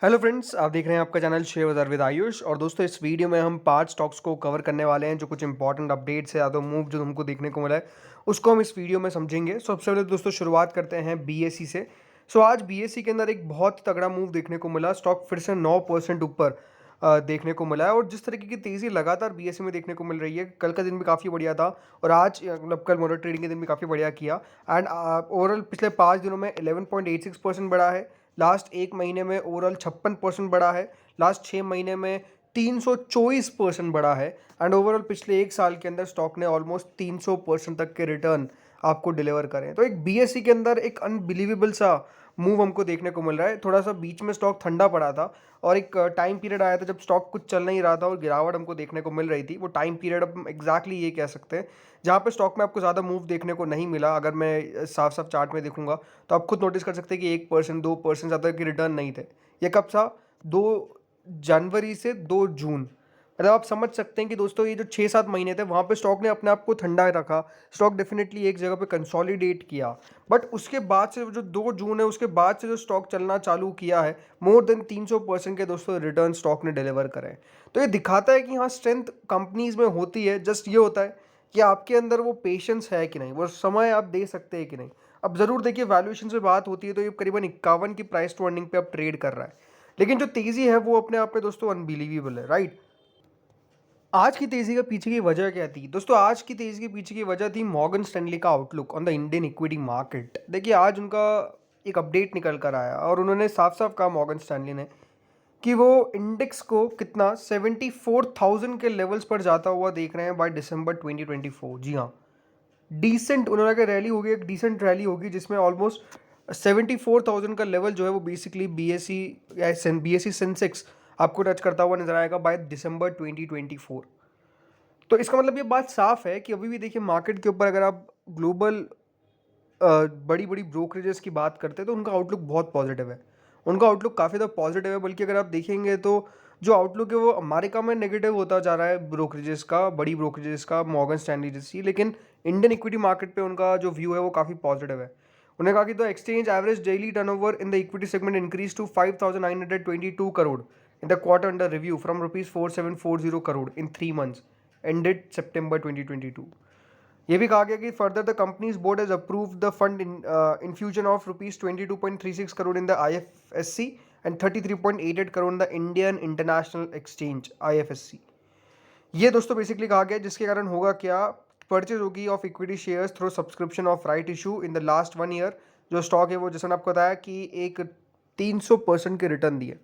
Hello friends, आप देख रहे हैं आपका चैनल शेयर बाजार विद आयुष। और दोस्तों, इस वीडियो में हम 5 स्टॉक्स को कवर करने वाले हैं जो कुछ इंपॉर्टेंट अपडेट्स है या तो मूव जो हमको देखने को मिला है उसको हम इस वीडियो में समझेंगे। सबसे पहले दोस्तों शुरुआत करते हैं बीएसई से। आज बीएसई के अंदर एक बहुत तगड़ा मूव देखने को मिला। स्टॉक फिर से 9% ऊपर देखने को मिला है। और जिस तरीके की तेज़ी लगातार बीएसई में देखने को मिल रही है, कल का दिन भी काफ़ी बढ़िया था और आज मतलब कल मोटर ट्रेडिंग के दिन भी काफ़ी बढ़िया किया। एंड ओवरऑल पिछले 5 दिनों में 11.86% बढ़ा है। लास्ट एक महीने में ओवरऑल 56% बढ़ा है। लास्ट 6 महीने में 324% बढ़ा है। एंड ओवरऑल पिछले एक साल के अंदर स्टॉक ने ऑलमोस्ट 300% तक के रिटर्न आपको डिलीवर करें। तो एक बीएसई के अंदर एक अनबिलीवेबल सा मूव हमको देखने को मिल रहा है। थोड़ा सा बीच में स्टॉक ठंडा पड़ा था और एक टाइम पीरियड आया था जब स्टॉक कुछ चल नहीं रहा था और गिरावट हमको देखने को मिल रही थी। वो टाइम पीरियड अब एग्जैक्टली ये कह सकते हैं जहाँ पे स्टॉक में आपको ज़्यादा मूव देखने को नहीं मिला। अगर मैं साफ साफ चार्ट में देखूंगा तो आप खुद नोटिस कर सकते हैं कि 1% 2% ज़्यादा के रिटर्न नहीं थे। ये कब था? 2 जनवरी से 2 जून। मतलब आप समझ सकते हैं कि दोस्तों ये जो 6-7 महीने थे वहाँ पे स्टॉक ने अपने आप को ठंडा रखा। स्टॉक डेफिनेटली एक जगह पे कंसोलिडेट किया। बट उसके बाद से जो 2 जून है उसके बाद से जो स्टॉक चलना चालू किया है, मोर देन 300% के दोस्तों रिटर्न स्टॉक ने डिलीवर करे। तो ये दिखाता है कि हाँ, स्ट्रेंथ कंपनीज में होती है। जस्ट ये होता है कि आपके अंदर वो पेशेंस है कि नहीं, वो समय आप दे सकते हैं कि नहीं। अब ज़रूर देखिए, वैल्यूएशन से बात होती है तो ये करीबन 51 की प्राइस टू अर्निंग पे अब ट्रेड कर रहा है। लेकिन जो तेज़ी है वो अपने आप में दोस्तों अनबिलीवेबल है, राइट। आज की तेज़ी के पीछे की वजह क्या थी दोस्तों? आज की तेज़ी के पीछे की वजह थी मॉर्गन स्टैनली का outlook on the Indian equity market. देखिए, आज उनका एक अपडेट निकल कर आया और उन्होंने साफ साफ कहा मॉर्गन स्टैनली ने कि वो इंडेक्स को कितना 74,000 के लेवल्स पर जाता हुआ देख रहे हैं बाय दिसंबर 2024। जी हाँ, डिसेंट उन्होंने कहा रैली होगी, एक डिसेंट रैली होगी जिसमें ऑलमोस्ट 74,000 का लेवल जो है वो बेसिकली बीएसई या बीएसई सेंसेक्स आपको टच करता हुआ नजर आएगा बाय दिसंबर 2024। तो इसका मतलब ये बात साफ है कि अभी भी देखिए मार्केट के ऊपर अगर आप ग्लोबल बड़ी बड़ी ब्रोकरेजेस की बात करते हैं तो उनका आउटलुक बहुत पॉजिटिव है। उनका आउटलुक काफ़ी ज़्यादा पॉजिटिव है। बल्कि अगर आप देखेंगे तो जो आउटलुक है वो अमेरिका में नेगेटिव होता जा रहा है ब्रोकरेजेस का, बड़ी ब्रोकरेजेस का, मॉर्गन स्टैनली जैसी। लेकिन इंडियन इक्विटी मार्केट पे उनका जो व्यू है वो काफ़ी पॉजिटिव है। उन्होंने कहा कि the exchange average daily turnover in the equity segment increase to 5,922 crore in the quarter under review from ₹4740 crore in 3 months ended September 2022। ये भी कहा गया कि further the company's board has approved the fund infusion of ₹22.36 crore in the IFSC and 33.88 crore in the Indian International Exchange IFSC. ये दोस्तों basically कहा गया जिसके कारण होगा क्या, परचेज होगी of equity shares through subscription of right issue in the last 1 year. जो स्टॉक है वो जैसे मैंने आपको बताया कि एक 300% के रिटर्न दिए।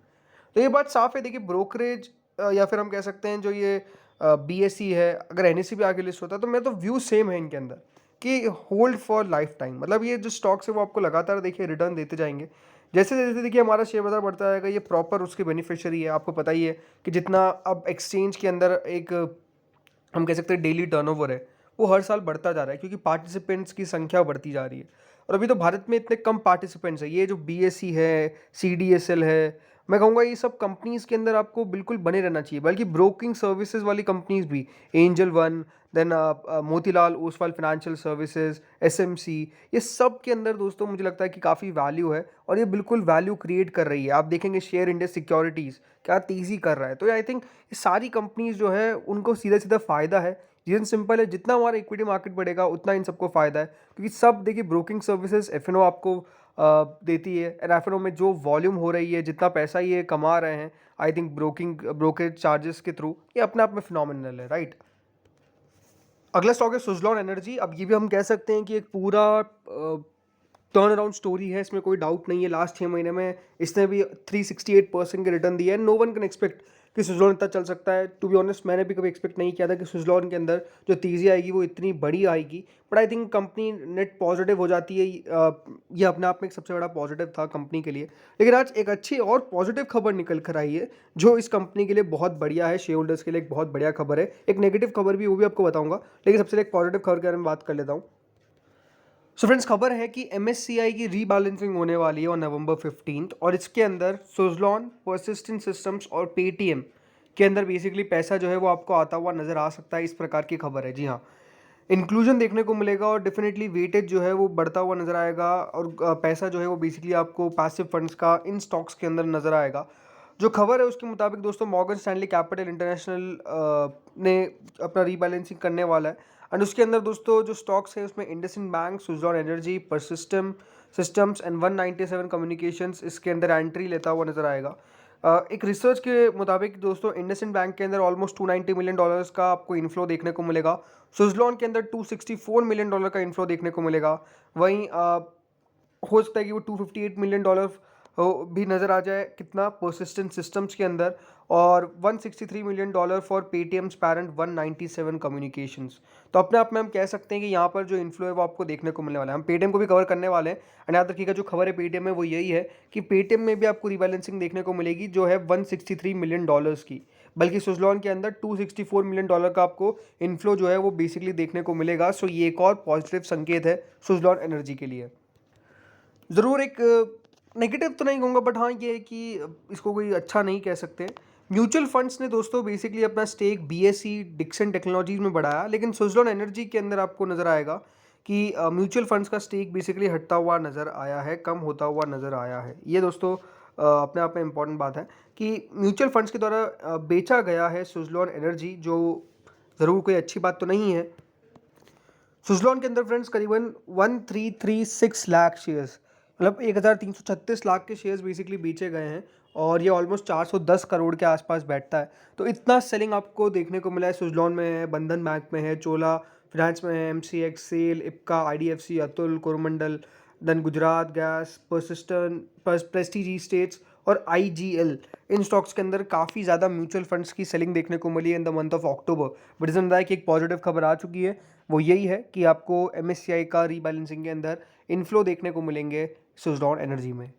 तो ये बात साफ है। देखिए, ब्रोकरेज या फिर हम कह सकते हैं जो ये बीएसई है, अगर एनएससी भी आगे लिस्ट होता है तो मैं तो व्यू सेम है इनके अंदर कि होल्ड फॉर लाइफ टाइम। मतलब ये जो स्टॉक्स है वो आपको लगातार देखिए रिटर्न देते जाएंगे। जैसे जैसे देखिए हमारा शेयर बाजार बढ़ता जाएगा, ये प्रॉपर उसके बेनिफिशियरी है। आपको पता ही है कि जितना अब एक्सचेंज के अंदर एक हम कह सकते हैं डेली टर्नओवर है वो हर साल बढ़ता जा रहा है क्योंकि पार्टिसिपेंट्स की संख्या बढ़ती जा रही है। और अभी तो भारत में इतने कम पार्टिसिपेंट्स हैं। ये जो बीएसई है, सीडीएसएल है, मैं कहूँगा ये सब कंपनीज के अंदर आपको बिल्कुल बने रहना चाहिए। बल्कि ब्रोकिंग सर्विसेज वाली कंपनीज भी, Angel One, then Motilal Oswal Financial Services, SMC, ये सब के अंदर दोस्तों मुझे लगता है कि काफ़ी वैल्यू है और ये बिल्कुल वैल्यू क्रिएट कर रही है। आप देखेंगे शेयर इंडिया सिक्योरिटीज़ क्या तेज़ी कर रहा है। तो आई थिंक ये सारी कंपनीज जो है उनको सीधा सीधा फ़ायदा है। रीज़न सिंपल है, जितना हमारा इक्विटी मार्केट बढ़ेगा उतना इन सबको फ़ायदा है क्योंकि सब देखिए ब्रोकिंग सर्विसेज एफएनओ आपको देती है। एंड एफएनओ में जो वॉल्यूम हो रही है, जितना पैसा ये कमा रहे हैं, आई थिंक ब्रोकरेज चार्जेस के थ्रू, ये अपने आप में फिनोमिनल है, राइट। अगला स्टॉक है सुजलॉन एनर्जी। अब ये भी हम कह सकते हैं कि एक पूरा टर्न अराउंड स्टोरी है, इसमें कोई डाउट नहीं है। लास्ट 6 महीने में इसने भी 368% के रिटर्न दिए हैं। नो वन कैन एक्सपेक्ट कि सुजलॉन इतना चल सकता है। टू बी ऑनेस्ट, मैंने भी कभी एक्सपेक्ट नहीं किया था कि सुजलॉन के अंदर जो तेज़ी आएगी वो इतनी बड़ी आएगी। But I think company net positive हो जाती है। ये अपने आप में एक सबसे बड़ा पॉजिटिव था कंपनी के लिए। लेकिन आज एक अच्छी और पॉजिटिव खबर निकल कर आई है जो इस कंपनी के लिए बहुत बढ़िया है, शेयर होल्डर्स के लिए एक बहुत बढ़िया खबर है। एक नेगेटिव खबर भी, वो भी आपको बताऊंगा, लेकिन सबसे पहले एक पॉजिटिव खबर के बारे में बात कर लेता हूँ। सो फ्रेंड्स, खबर है कि एमएससीआई की रीबैलेंसिंग होने वाली है ऑन नवंबर 15 और इसके अंदर सुजलॉन, परसिस्टेंट सिस्टम्स और पेटीएम के अंदर बेसिकली पैसा जो है वो आपको आता हुआ नजर आ सकता है। इस प्रकार की खबर है। जी हाँ, इंक्लूजन देखने को मिलेगा और डेफिनेटली वेटेज जो है वो बढ़ता हुआ नज़र आएगा और पैसा जो है वो बेसिकली आपको पैसिव फंड्स का इन स्टॉक्स के अंदर नज़र आएगा। जो खबर है उसके मुताबिक दोस्तों मॉर्गन स्टैनली कैपिटल इंटरनेशनल ने अपना रीबैलेंसिंग करने वाला है एंड उसके अंदर दोस्तों जो स्टॉक्स है उसमें IndusInd bank, Suzlon energy, Persistent systems and 197 communications इसके अंदर एंट्री लेता हुआ नज़र आएगा। एक रिसर्च के मुताबिक दोस्तों इंडसइंड बैंक के अंदर ऑलमोस्ट $290 मिलियन का आपको इन्फ्लो देखने को मिलेगा। सुज़लॉन के अंदर $264 मिलियन का इन्फ्लो देखने को मिलेगा। वहीं हो सकता है कि वो $258 मिलियन भी नज़र आ जाए कितना परसिस्टेंट सिस्टम्स के अंदर और $163 million for Paytm's parent 197 communications. तो अपने आप में हम कह सकते हैं कि यहाँ पर जो इन्फ्लो है वो आपको देखने को मिलने वाला है। हम पेटीएम को भी कवर करने वाले हैं एंड याद रखिएगा जो खबर है पेटीएम में वो यही है कि पेटीएम में भी आपको रिबैलेंसिंग देखने को मिलेगी जो है $163 मिलियन की, बल्कि सुज़लॉन के अंदर $264 मिलियन का आपको इन्फ्लो जो है वो बेसिकली देखने को मिलेगा। सो ये एक और पॉजिटिव संकेत है सुज़लॉन एनर्जी के लिए। ज़रूर एक नेगेटिव तो नहीं कहूँगा बट हाँ ये है कि इसको कोई अच्छा नहीं कह सकते। म्यूचुअल फंड्स ने दोस्तों बेसिकली अपना स्टेक बीएसई डिक्सन टेक्नोलॉजीज में बढ़ाया, लेकिन सुज़लॉन एनर्जी के अंदर आपको नज़र आएगा कि म्यूचुअल फंड्स का स्टेक बेसिकली हटता हुआ नज़र आया है, कम होता हुआ नज़र आया है। ये दोस्तों अपने आप में इम्पॉर्टेंट बात है कि म्यूचुअल फंड्स के द्वारा बेचा गया है सुज़लॉन एनर्जी, जो ज़रूर कोई अच्छी बात तो नहीं है। सुज़लॉन के अंदर फ्रेंड्स करीबन 1336 लाख शेयर्स, मतलब 1336 लाख के शेयर्स बेसिकली बेचे गए हैं और ये ऑलमोस्ट 410 करोड़ के आसपास बैठता है। तो इतना सेलिंग आपको देखने को मिला है। सुज़लॉन में है, बंधन बैंक में है, चोला फाइनेंस में है, MCX, SAIL, Ipca, IDFC, Atul, Coromandel, then Gujarat Gas, Prestige Estates और आईजीएल। इन स्टॉक्स के अंदर काफ़ी ज़्यादा म्यूचुअल फंड्स की सेलिंग देखने को मिली है in the month of October. But इसमें बताया कि एक पॉजिटिव खबर आ चुकी है, वो यही है कि आपको एमएससीआई का रीबैलेंसिंग के अंदर इनफ्लो देखने को मिलेंगे सुज़लॉन एनर्जी में।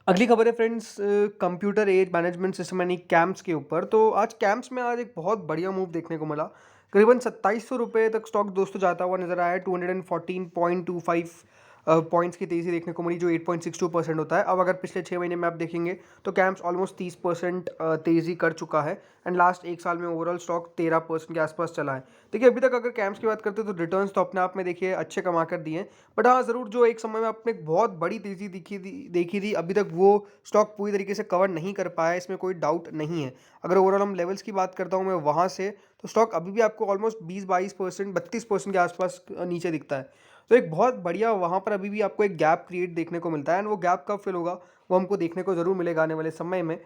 अगली खबर है friends Computer Age Management System यानी कैम्प्स के ऊपर। तो आज कैम्प्स में आज एक बहुत बढ़िया मूव देखने को मिला। करीबन 2700 रुपये तक स्टॉक दोस्तों जाता हुआ नजर आया। 214.25 पॉइंट्स की तेज़ी देखने को मिली जो 8.62% होता है। अब अगर पिछले 6 महीने में आप देखेंगे तो कैम्प्स ऑलमोस्ट 30% तेज़ी कर चुका है एंड लास्ट एक साल में ओवरऑल स्टॉक 13% के आसपास चला है। देखिए अभी तक अगर कैम्प्स की बात करते हैं तो रिटर्न्स तो अपने आप में देखिए अच्छे कमा कर दिए हैं, बट हाँ ज़रूर जो एक समय में आपने एक बहुत बड़ी तेज़ी देखी थी अभी तक वो स्टॉक पूरी तरीके से कवर नहीं कर पाया है, इसमें कोई डाउट नहीं है। अगर ओवरऑल हम लेवल्स की बात करता हूँ मैं वहाँ से, तो स्टॉक अभी भी आपको ऑलमोस्ट 20-22% 32% के आसपास नीचे दिखता है। तो एक बहुत बढ़िया वहाँ पर अभी भी आपको एक गैप क्रिएट देखने को मिलता है एंड वो गैप कब फिल होगा वो हमको देखने को ज़रूर मिलेगा आने वाले समय में।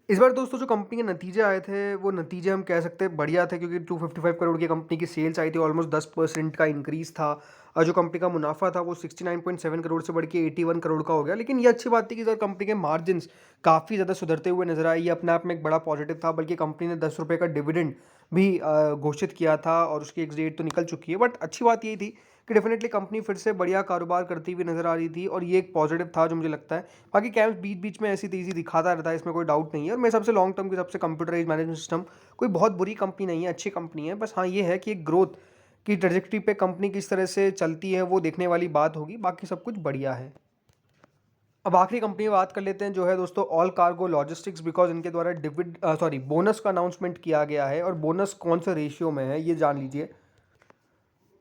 इस बार दोस्तों जो कंपनी के नतीजे आए थे वो नतीजे हम कह सकते हैं बढ़िया थे, क्योंकि 255 करोड़ की कंपनी की सेल्स आई थी, ऑलमोस्ट 10% का इंक्रीज था और जो कंपनी का मुनाफा था वो 69.7 करोड़ से बढ़ के 81 करोड़ का हो गया। लेकिन ये अच्छी बात थी कि सर कंपनी के मार्जिन्स काफ़ी ज़्यादा सुधरते हुए नजर आए, ये अपने आप में एक बड़ा पॉजिटिव था। बल्कि कंपनी ने 10 रुपये का डिविडेंड भी घोषित किया था और उसकी एक डेट तो निकल चुकी है। बट अच्छी बात ये थी कि डेफिनेटली कंपनी फिर से बढ़िया कारोबार करती हुई नजर आ रही थी और ये एक पॉजिटिव था जो मुझे लगता है। बाकी कैम्स बीच बीच में ऐसी तेज़ी दिखाता रहता है, इसमें कोई डाउट नहीं है। और मेरे हिसाब से लॉन्ग टर्म के हिसाब से कंप्यूटराइज मैनेजमेंट सिस्टम कोई बहुत बुरी कंपनी नहीं है, अच्छी कंपनी है। बस हाँ ये है कि एक ग्रोथ की ट्रेजेक्टरी पे कंपनी किस तरह से चलती है वो देखने वाली बात होगी, बाकी सब कुछ बढ़िया है। अब आखिरी कंपनी की बात कर लेते हैं जो है दोस्तों ऑल कार्गो लॉजिस्टिक्स, बिकॉज इनके द्वारा बोनस का अनाउंसमेंट किया गया है और बोनस कौन से रेशियो में है ये जान लीजिए।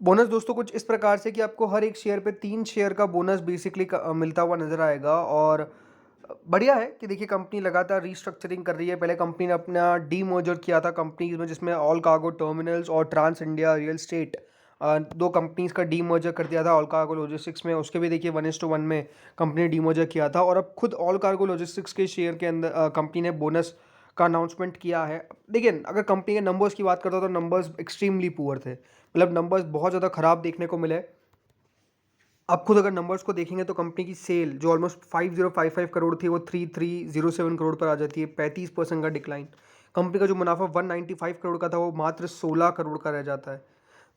बोनस दोस्तों कुछ इस प्रकार से कि आपको हर एक शेयर पे 3 शेयर का बोनस बेसिकली मिलता हुआ नजर आएगा। और बढ़िया है कि देखिए कंपनी लगातार रीस्ट्रक्चरिंग कर रही है। पहले कंपनी ने अपना डी मर्जर किया था कंपनीज में, जिसमें ऑल कार्गो टर्मिनल्स और ट्रांस इंडिया रियल स्टेट दो कंपनीज का डी मर्जर कर दिया था ऑल कार्गो लॉजिस्टिक्स में। उसके भी देखिए 1:1 में कंपनी ने डी मर्जर किया था और अब खुद ऑल कार्गो लॉजिस्टिक्स के शेयर के अंदर कंपनी ने बोनस का अनाउंसमेंट किया है। देखिए अगर कंपनी के नंबर्स की बात करता हूँ तो नंबर्स एक्सट्रीमली पुअर थे, मतलब नंबर्स बहुत ज़्यादा ख़राब देखने को मिले। आप खुद अगर नंबर्स को देखेंगे तो कंपनी की सेल जो ऑलमोस्ट 5055 करोड़ थी वो 3307 करोड़ पर आ जाती है, 35% का डिक्लाइन। कंपनी का जो मुनाफा 195 करोड़ का था वो मात्र 16 करोड़ का रह जाता है।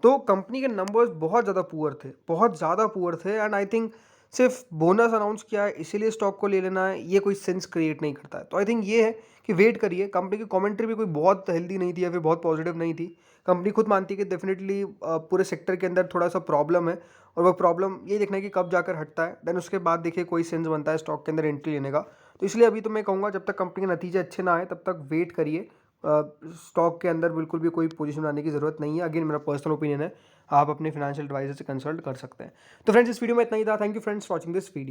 तो कंपनी के नंबर्स बहुत ज़्यादा पुअर थे, बहुत ज़्यादा पुअर थे एंड आई थिंक सिर्फ बोनस अनाउंस किया है इसीलिए स्टॉक को ले लेना है ये कोई सेंस क्रिएट नहीं करता है। तो आई थिंक ये है कि वेट करिए। कंपनी की कमेंट्री भी कोई बहुत हेल्दी नहीं थी या फिर बहुत पॉजिटिव नहीं थी। कंपनी खुद मानती है कि डेफिनेटली पूरे सेक्टर के अंदर थोड़ा सा प्रॉब्लम है और वो प्रॉब्लम ये देखना है कि कब जाकर हटता है, देन उसके बाद देखिए कोई सेंस बनता है स्टॉक के अंदर एंट्री लेने का। तो इसलिए अभी तो मैं कहूँगा जब तक कंपनी के नतीजे अच्छे ना आए तब तक वेट करिए, स्टॉक के अंदर बिल्कुल भी कोई पोजीशन बनाने की ज़रूरत नहीं है। अगेन मेरा पर्सनल ओपिनियन है, आप अपने फाइनेंशियल एडवाइज़र से कंसल्ट कर सकते हैं। तो फ्रेंड्स इस वीडियो में इतना ही था। Thank you friends for watching this video.